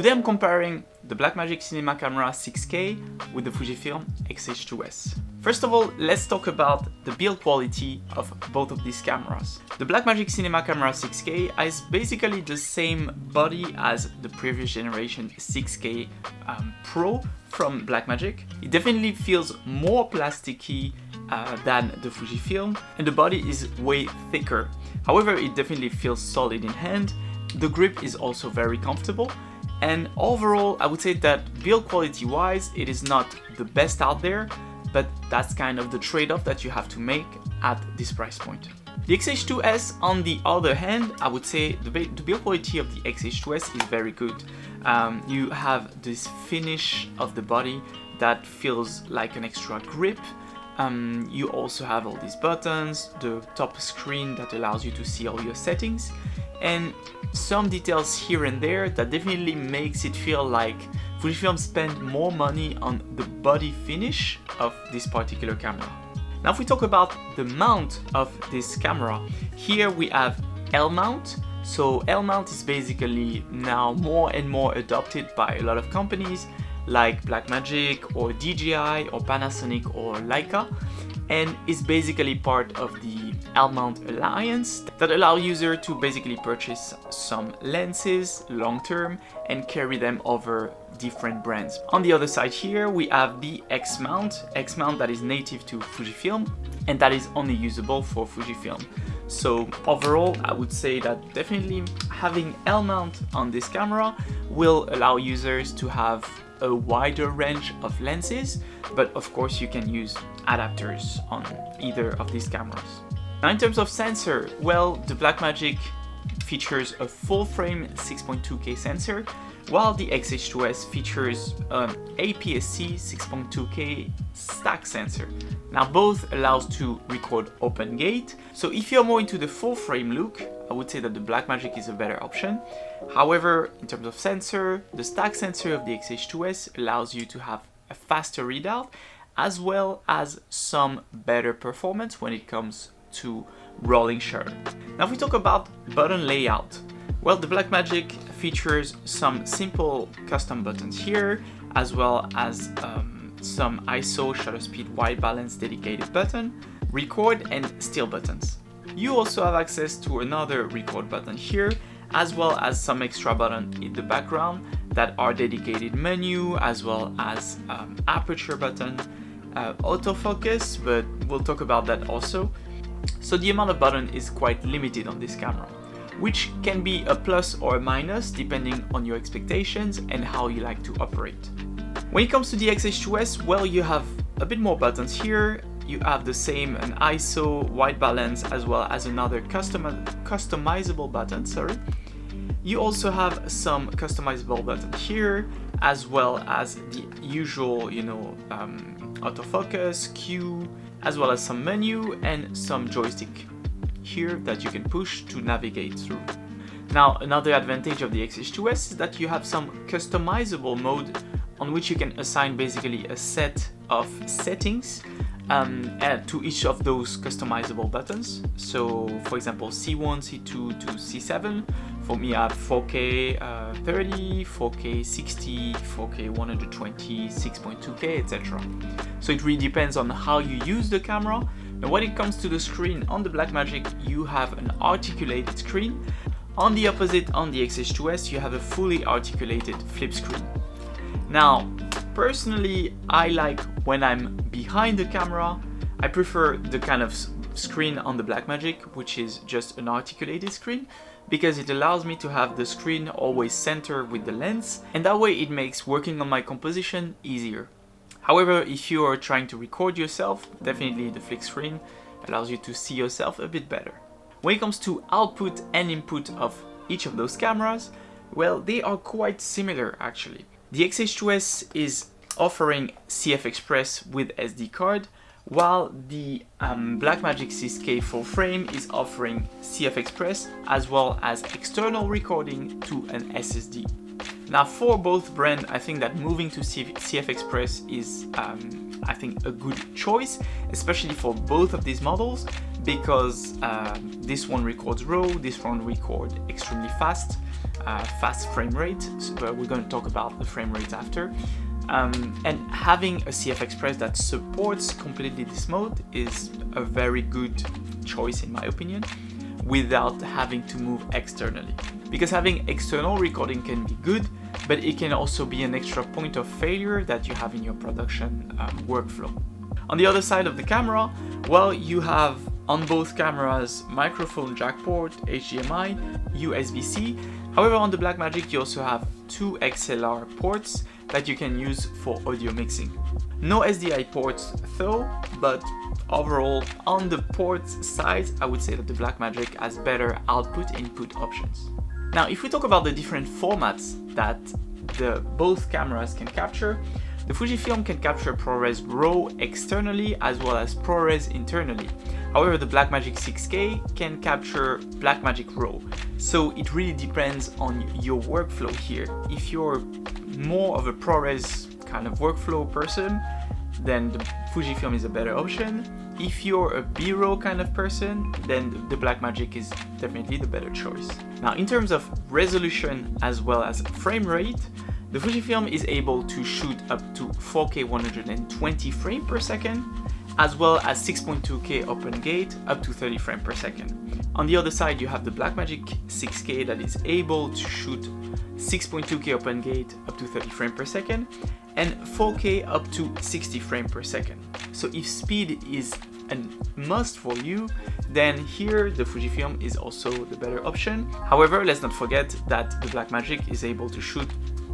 Today I'm comparing the Blackmagic Cinema Camera 6K with the FUJIFILM X-H2S. First of all, let's talk about the build quality of both of these cameras. The Blackmagic Cinema Camera 6K has basically the same body as the previous generation 6K Pro from Blackmagic. It definitely feels more plasticky than the Fujifilm, and the body is way thicker. However, it definitely feels solid in hand. The grip is also very comfortable. And overall, I would say that build quality wise, it is not the best out there, but that's kind of the trade-off that you have to make at this price point. The X-H2S, on the other hand, I would say the build quality of the X-H2S is very good. You have this finish of the body that feels like an extra grip. You also have all these buttons, the top screen that allows you to see all your settings, and some details here and there that definitely makes it feel like Fujifilm spent more money on the body finish of this particular camera. Now if we talk about the mount of this camera, here we have L-mount. So L-mount is basically now more and more adopted by a lot of companies like Blackmagic or DJI or Panasonic or Leica, and is basically part of the L-mount alliance that allow users to basically purchase some lenses long-term and carry them over different brands. On the other side here we have the X-mount that is native to Fujifilm and that is only usable for Fujifilm. So overall, I would say that definitely having L-mount on this camera will allow users to have a wider range of lenses, but of course you can use adapters on either of these cameras. Now in terms of sensor, well, the Blackmagic features a full frame 6.2K sensor, while the X-H2S features an APS-C 6.2K stack sensor. Now both allows to record open gate, so if you're more into the full frame look, I would say that the Blackmagic is a better option. However, in terms of sensor, the stack sensor of the X-H2S allows you to have a faster readout as well as some better performance when it comes to rolling shutter. Now if we talk about button layout, well, the Blackmagic features some simple custom buttons here, as well as some ISO, shutter speed, white balance dedicated button, record and still buttons. You also have access to another record button here, as well as some extra buttons in the background that are dedicated menu, as well as aperture button, autofocus, but we'll talk about that also. So the amount of button is quite limited on this camera, which can be a plus or a minus depending on your expectations and how you like to operate. When it comes to the X-H2S, well, you have a bit more buttons here. You have the same an ISO, white balance, as well as another customizable button, You also have some customizable buttons here, as well as the usual, autofocus, Q, as well as some menu and some joystick here that you can push to navigate through. Now, another advantage of the X-H2S is that you have some customizable mode on which you can assign basically a set of settings to each of those customizable buttons. So for example, C1, C2 to C7. For me, I have 4K 30, 4K 60, 4K 120, 6.2K, etc. So it really depends on how you use the camera. And when it comes to the screen on the Blackmagic, you have an articulated screen. On the opposite, on the X-H2S, you have a fully articulated flip screen. Now, personally, I like when I'm behind the camera, I prefer the kind of screen on the Blackmagic, which is just an articulated screen, because it allows me to have the screen always center with the lens, and that way it makes working on my composition easier. However, if you are trying to record yourself, definitely the flick screen allows you to see yourself a bit better. When it comes to output and input of each of those cameras, well, they are quite similar actually. The X-H2S is offering CF Express with SD card, while the Blackmagic 6K full frame is offering CF Express as well as external recording to an SSD. Now for both brands, I think that moving to CF Express is I think a good choice, especially for both of these models, because this one records RAW, this one records extremely fast. fast frame rate, but we're going to talk about the frame rate after. And having a CF Express that supports completely this mode is a very good choice in my opinion, without having to move externally. Because having external recording can be good, but it can also be an extra point of failure that you have in your production workflow. On the other side of the camera, well, you have on both cameras microphone jack port, HDMI, USB-C. However, on the Blackmagic you also have two XLR ports that you can use for audio mixing. No SDI ports though, but overall on the ports side I would say that the Blackmagic has better output-input options. Now if we talk about the different formats that both cameras can capture, the Fujifilm can capture ProRes RAW externally as well as ProRes internally. However, the Blackmagic 6K can capture Blackmagic RAW. So it really depends on your workflow here. If you're more of a ProRes kind of workflow person, then the Fujifilm is a better option. If you're a B-RAW kind of person, then the Blackmagic is definitely the better choice. Now in terms of resolution as well as frame rate, the Fujifilm is able to shoot up to 4K 120 frames per second, as well as 6.2K open gate up to 30 frames per second. On the other side, you have the Blackmagic 6K that is able to shoot 6.2K open gate up to 30 frames per second, and 4K up to 60 frames per second. So if speed is a must for you, then here the Fujifilm is also the better option. However, let's not forget that the Blackmagic is able to shoot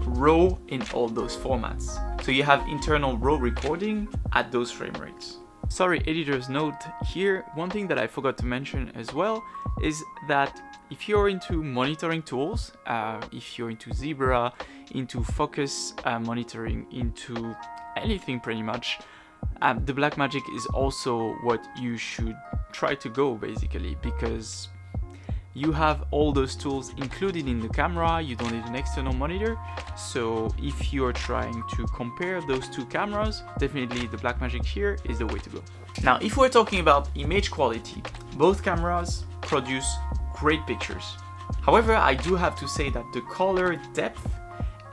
RAW in all those formats. So you have internal RAW recording at those frame rates. Sorry, editor's note here. One thing that I forgot to mention as well is that if you're into monitoring tools, if you're into Zebra, into focus monitoring, into anything pretty much, the Blackmagic is also what you should try to go basically, because you have all those tools included in the camera, you don't need an external monitor. So if you're trying to compare those two cameras, definitely the Blackmagic here is the way to go. Now, if we're talking about image quality, both cameras produce great pictures. However, I do have to say that the color depth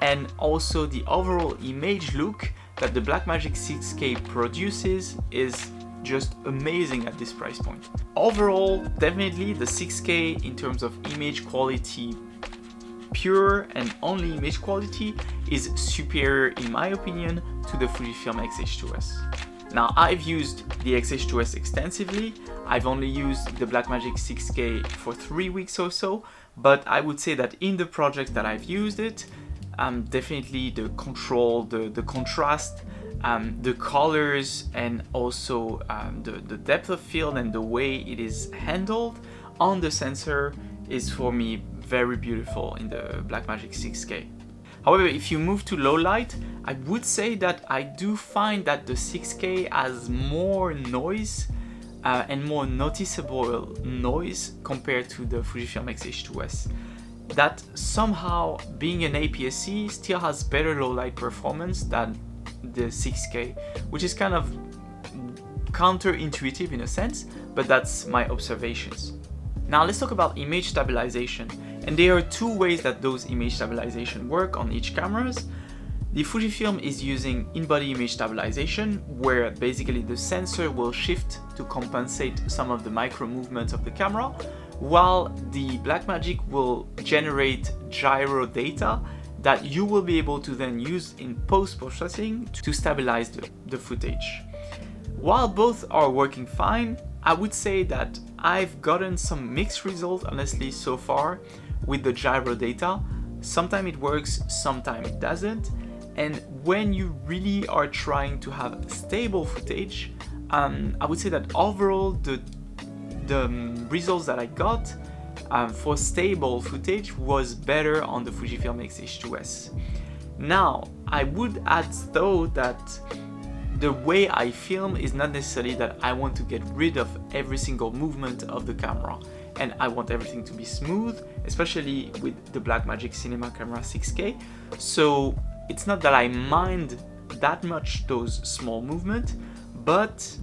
and also the overall image look that the Blackmagic 6K produces is just amazing at this price point. Overall, definitely the 6K in terms of image quality, pure and only image quality, is superior in my opinion to the Fujifilm X-H2S. Now I've used the X-H2S extensively. I've only used the Blackmagic 6K for 3 weeks or so, but I would say that in the project that I've used it, definitely the control, the contrast, the colors, and also the depth of field and the way it is handled on the sensor is for me very beautiful in the Blackmagic 6K. However, if you move to low light, I would say that I do find that the 6K has more noise and more noticeable noise compared to the Fujifilm X-H2S. That somehow, being an APS-C, still has better low light performance than the 6K, which is kind of counterintuitive in a sense, but that's my observations. Now let's talk about image stabilization, and there are two ways that those image stabilization work on each cameras. The Fujifilm is using in-body image stabilization, where basically the sensor will shift to compensate some of the micro movements of the camera, while the Blackmagic will generate gyro data that you will be able to then use in post-processing to stabilize the footage. While both are working fine, I would say that I've gotten some mixed results honestly so far with the gyro data. Sometimes it works, sometimes it doesn't. And when you really are trying to have stable footage, I would say that overall the results that I got for stable footage was better on the Fujifilm X-H2S. Now, I would add though that the way I film is not necessarily that I want to get rid of every single movement of the camera, and I want everything to be smooth, especially with the Blackmagic Cinema Camera 6K. So it's not that I mind that much those small movements, but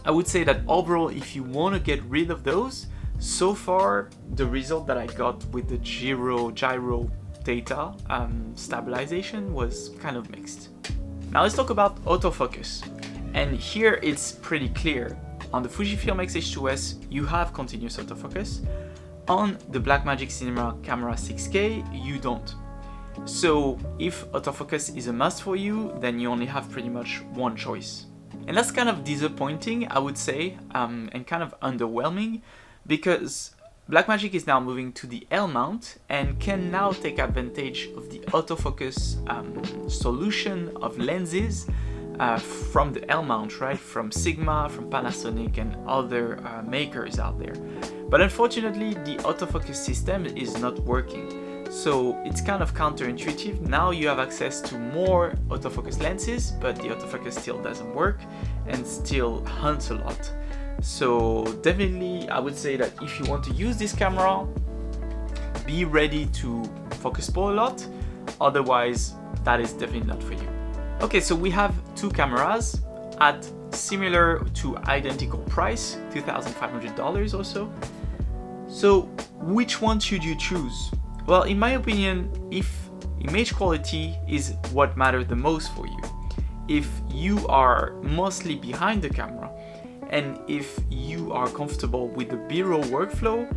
I would say that overall, if you want to get rid of those, So far, the result that I got with the gyro data stabilization was kind of mixed. Now let's talk about autofocus. And here it's pretty clear. On the FUJIFILM X-H2S, you have continuous autofocus. On the BlackMagic Cinema Camera 6K, you don't. So if autofocus is a must for you, then you only have pretty much one choice. And that's kind of disappointing, I would say, and kind of underwhelming, because Blackmagic is now moving to the L mount and can now take advantage of the autofocus solution of lenses from the L mount, right? From Sigma, from Panasonic and other makers out there. But unfortunately, the autofocus system is not working. So it's kind of counterintuitive. Now you have access to more autofocus lenses, but the autofocus still doesn't work and still hunts a lot. So definitely I would say that if you want to use this camera, be ready to focus pull a lot, otherwise that is definitely not for you. Okay, so we have two cameras at similar to identical price, $2,500 or so. So which one should you choose? Well, in my opinion, if image quality is what matters the most for you, if you are mostly behind the camera, and if you are comfortable with the B-roll workflow,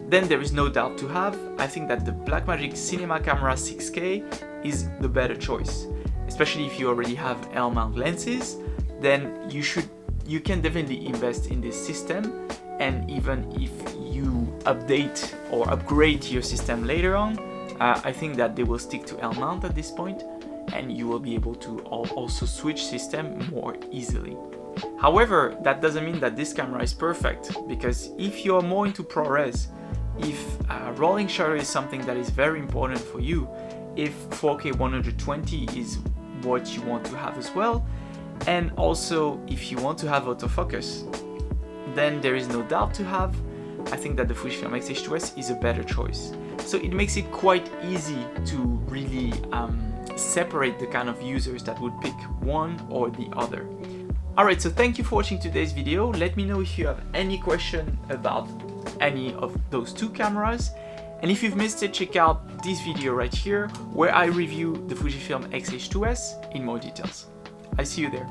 then there is no doubt to have. I think that the Blackmagic Cinema Camera 6K is the better choice. Especially if you already have L-mount lenses, then you can definitely invest in this system. And even if you update or upgrade your system later on, I think that they will stick to L-mount at this point, and you will be able to also switch system more easily. However, that doesn't mean that this camera is perfect, because if you're more into ProRes, if rolling shutter is something that is very important for you, if 4K 120 is what you want to have as well, and also if you want to have autofocus, then there is no doubt to have. I think that the FUJIFILM X-H2S is a better choice. So it makes it quite easy to really separate the kind of users that would pick one or the other. Alright, so thank you for watching today's video. Let me know if you have any question about any of those two cameras. And if you've missed it, check out this video right here where I review the FUJIFILM X-H2S in more details. I'll see you there.